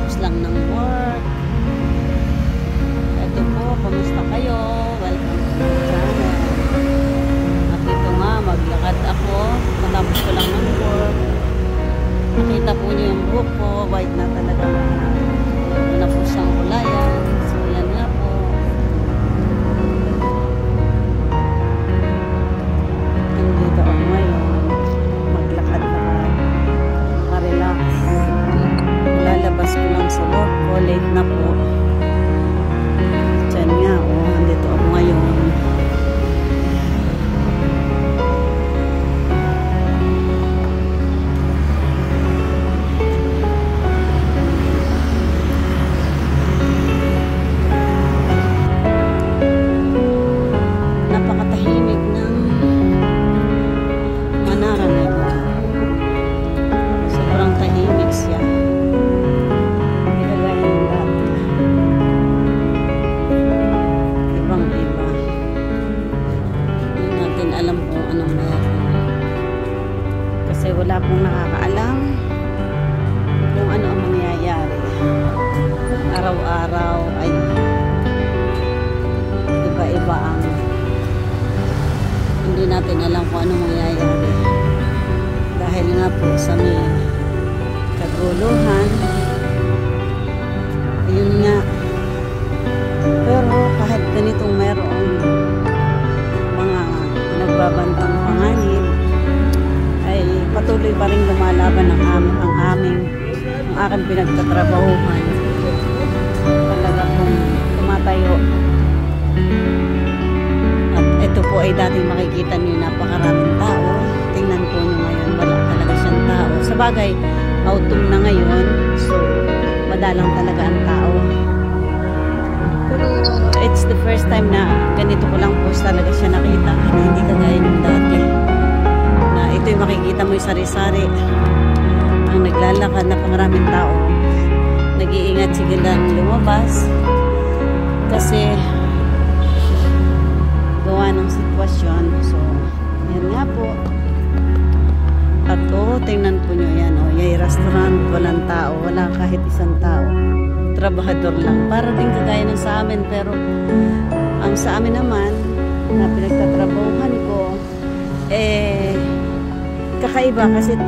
kakatapos lang ng work. Ito po, kamusta kayo? Welcome to my channel. At ito nga, maglakad ako. Matapos ko lang ng work. Nakita po niyo yung buhok ko. White na talaga. Na po siyang kulayan. So, yan nga po. Nandito ako ngayon. Maglakad-lakad. Makarelax. Lalabas ko lang sa work ko. Late na po. Diyan nga, oh. Nandito ako ngayon. Napakatahimik ng Manara na ito. Sobrang tahimik siya. Kasi wala pong nakakaalam kung ano ang mangyayari. Araw-araw ay iba-iba ang hindi natin alam kung ano mangyayari. Dahil nga po sa may kaguluhan, ayun nga. Pero kahit ganitong mayroong mga nagbabantang panganib, ay patuloy pa rin lumalaban ang aking pinagtatrabahuhan. Talaga kung tumatayo. At ito po ay dating makikita niyo napakaraming tao. Tingnan po niyo ngayon, wala talaga siyang tao. Sa bagay, autumn na ngayon, so madalang talaga ang tao. Pero it's the first time na ganito ko lang po talaga siya nakita. Hindi kagaya ng dati. Ito yung makikita mo yung sari-sari ang naglalakad, napakaraming tao, nag-iingat silang lumabas kasi gawa ng sitwasyon. So yan nga po. At tingnan po nyo yan, yung restaurant, walang tao, wala kahit isang tao, trabahador lang, para din kagaya ng sa amin. Pero ang sa amin naman na pinagtatrabahuhan ko kakaiba kasi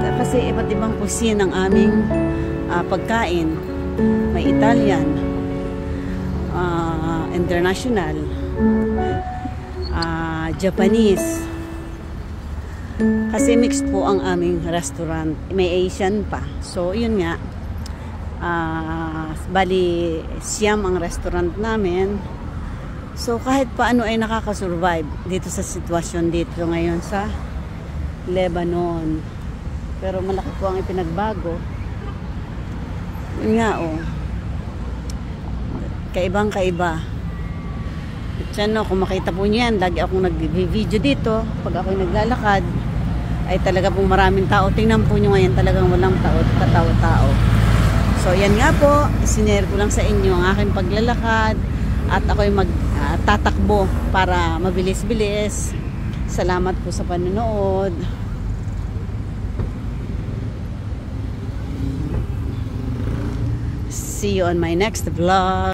iba't ibang cuisine ang aming pagkain. May Italian, international, Japanese. Kasi mixed po ang aming restaurant. May Asian pa. So yun nga, bali siyam ang restaurant namin. So kahit paano ay nakakasurvive dito sa sitwasyon dito ngayon sa Lebanon. Pero malaki po ang ipinagbago. Yun nga, kaibang kaiba. At yan, kung makita po niyan, lagi akong nag-video dito. Pag ako'y naglalakad, ay talaga pong maraming tao. Tingnan po nyo ngayon, talagang walang tao. So yan nga po, isinare ko lang sa inyo ang aking paglalakad. At ako'y magtatakbo para mabilis-bilis. Salamat po sa panonood. See you on my next vlog.